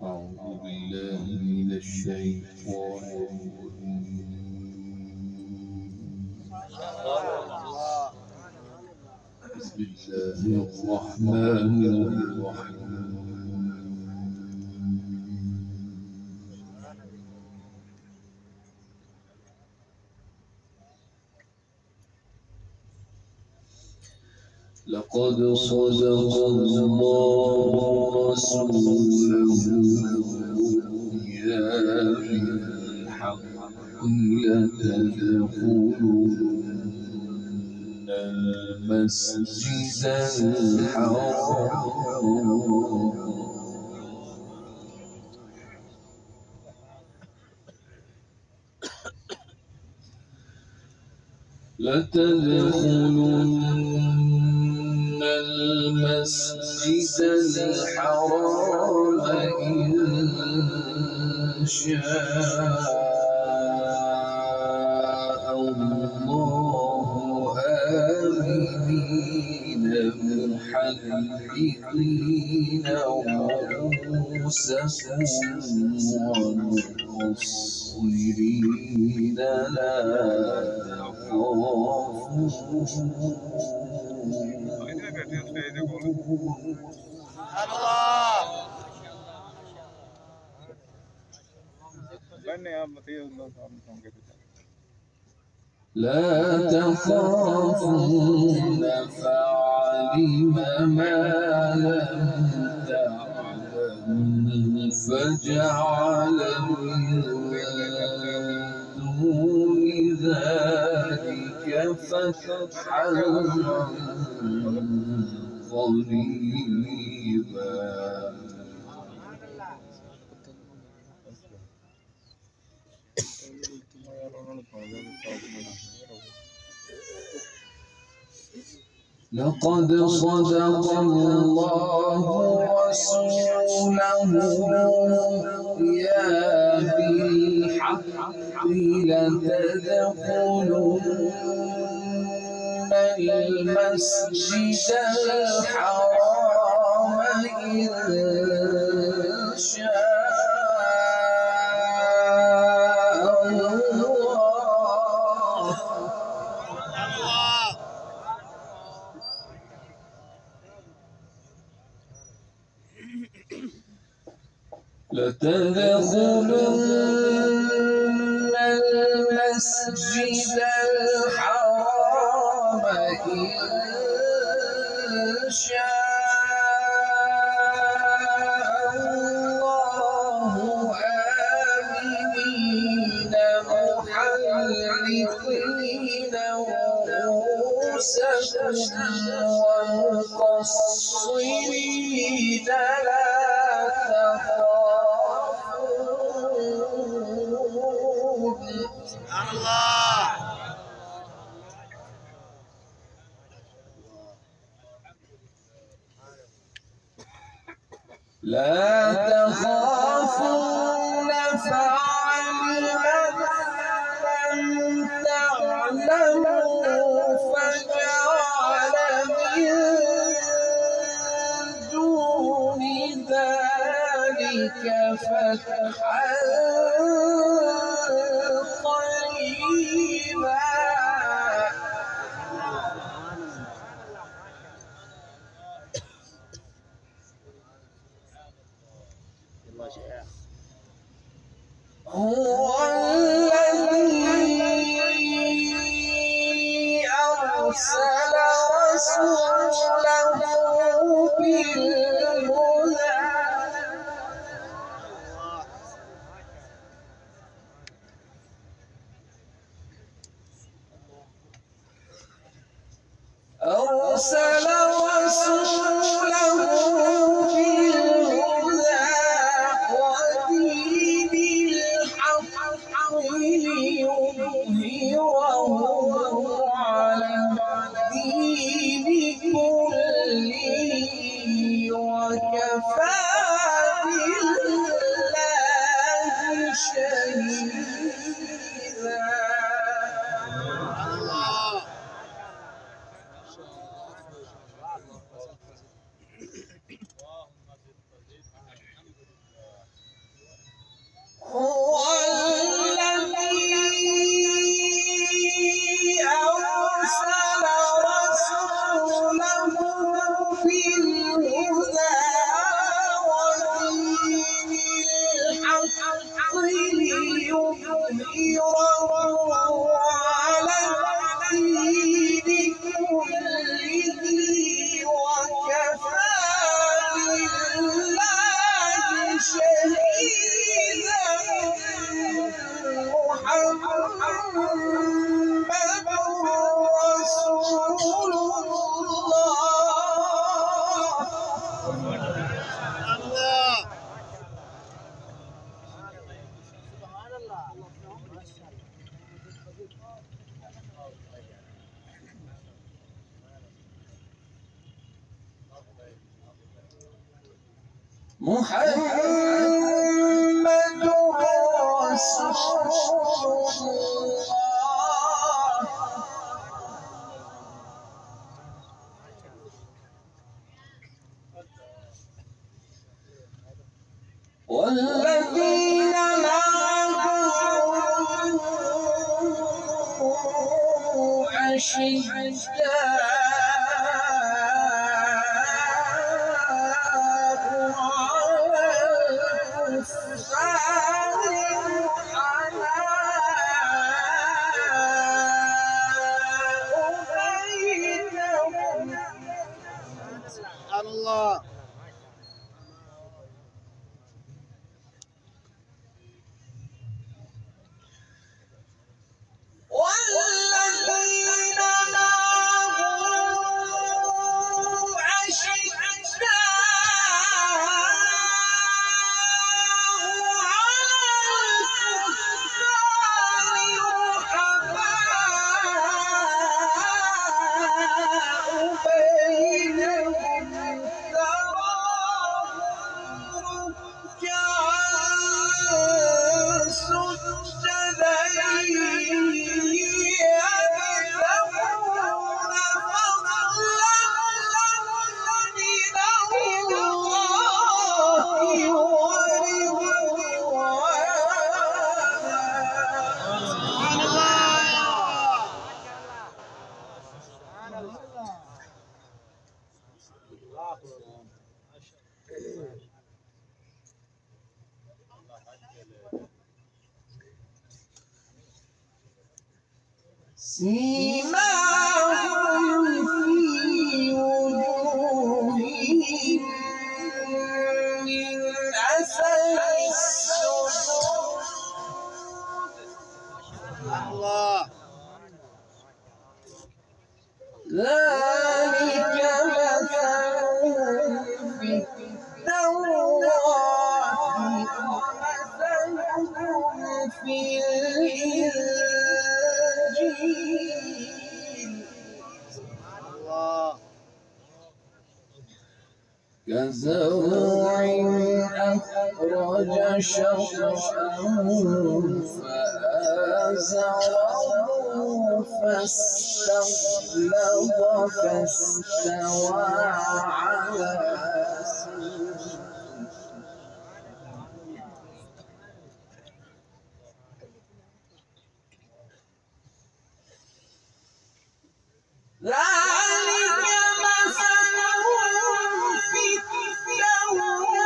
أعوذ بالله من الشيطان بسم الله الرحمن الرحيم لقد صدق الله رسوله الرؤيا بالحق لتدخلن المسجد الحرام إن شاء الله آمنين محلقين رؤوسكم ومقصرين لا لا تخافون فعلم ما لم تعلموا فجعل من دون ذلك فتحا قريبا. لقد صدق الله رسوله الرؤيا بالحق لتدخلن المسجد الحرام إن شاء لتدخلن المسجد الحرام إن شاء الله آمنين محلقين رؤوسكم ومقصرين لا لا تخافون فعلم لم تعلموا فجعل من دون ذلك فتحا قريبا. هو الذي أرسل رسوله بالهدى ودين الحق محمد رسول الله والذين معه أشداء الله. والذين معه سيماهم في وجوههم من أثر السجود الله. ذلك مثلهم في التوراة ومثلهم في الإنجيل كزرع أخرج شطأه فآزره فاستغلظ فاستوى على سوقه ذلك مثلهم في التوراة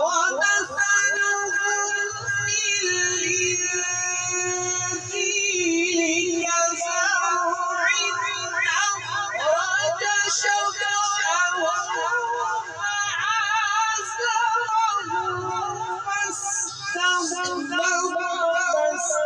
ومثلهم في الإنجيل كزرع أخرج شطأه فآزره فاستغلظ فاستوى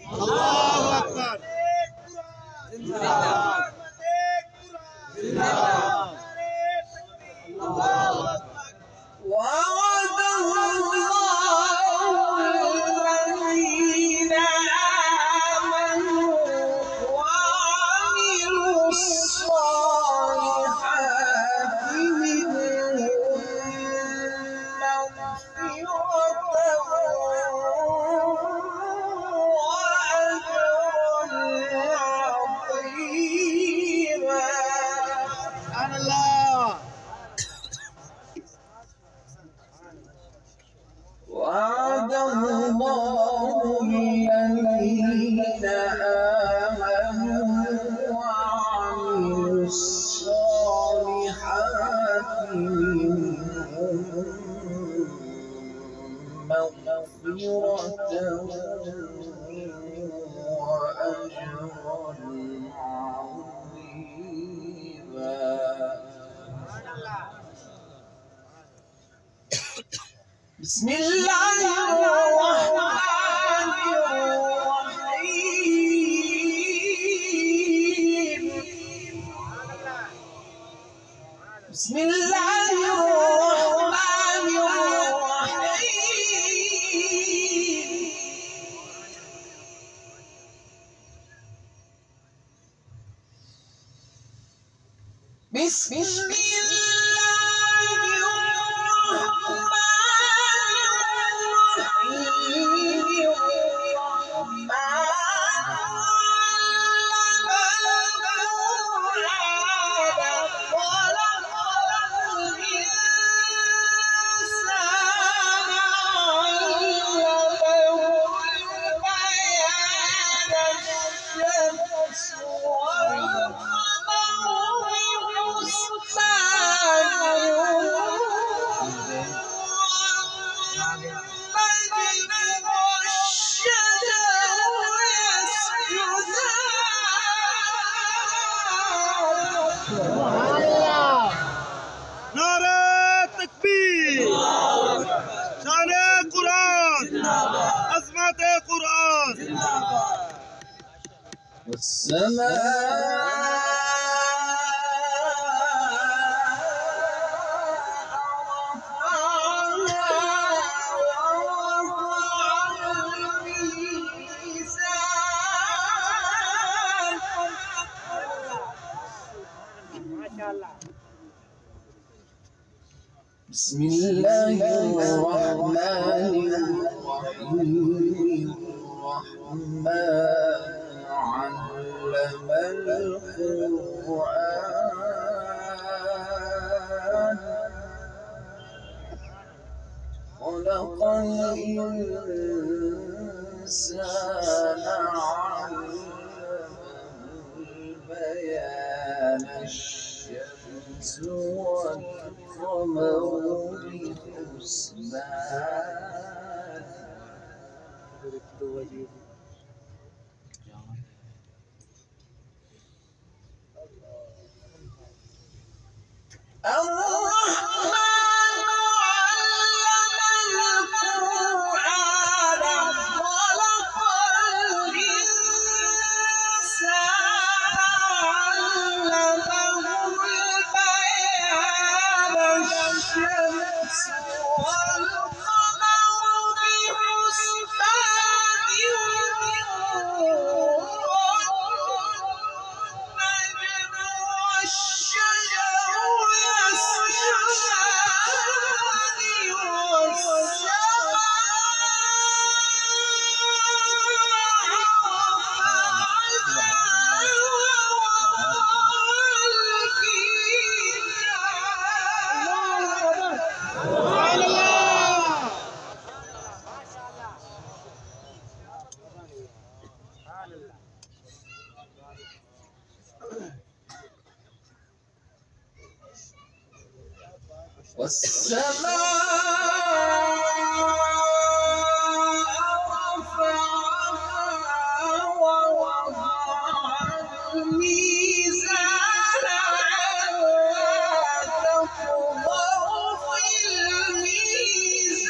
الله أكبر. وعد الله الذين آمنوا وعملوا الصالحات منهم مغفرة وأجرا عظيما. سبحان الله. وعد الله الذين آمنوا وعملوا الصالحات منهم مغفرة وأجرا عظيما. بسم الله الرحمن الرحيم. بسم الله نعرة تكبير شان قرآن عظمت قرآن بسم الله الرحمن الرحيم الرحمن علم القرآن خلق الإنسان علمه البيان الشمس والقمر بحسبان الرحمن علم القرآن خلق الإنسان علمه البيان الشمس والقمر بحسبان والنجم والشجر يسجدان والسماء رفعها ووضع الميزان ألا تطغوا في الميزان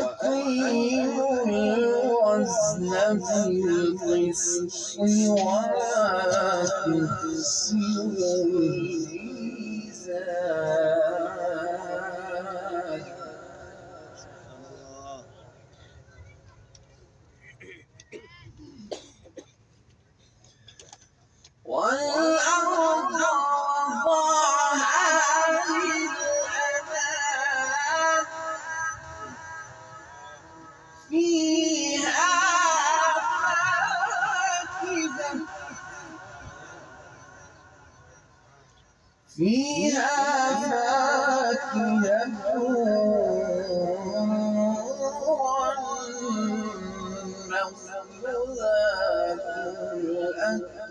وأقيموا الوزن بالقسط ولا تخسروا الميزان والأرض وضعها للأنام فيها فاكهة والنخل ذات الأكمام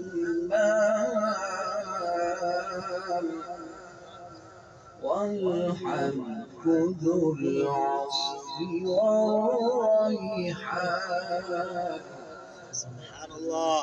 والحب ذو العصف والريحان سبحان الله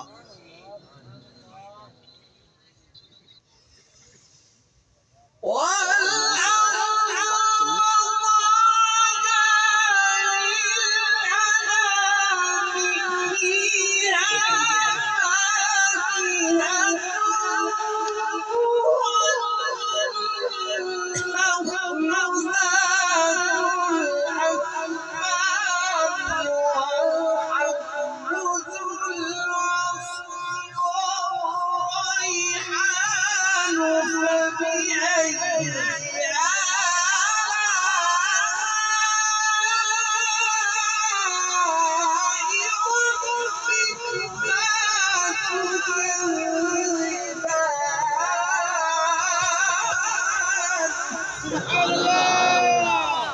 سبحان الله.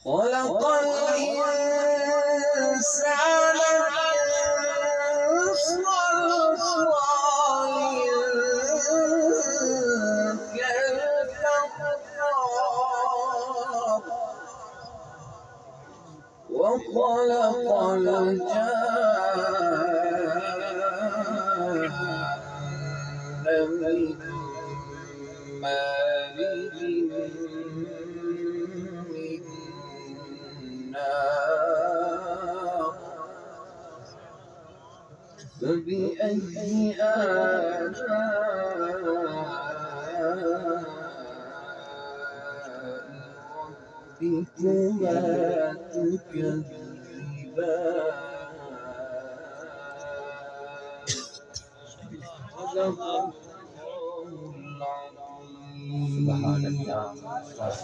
خلق الإنسان من صلصال كالفخار وخلق الجان من مارج من نار فبأي آلاء ربكما تكذبان.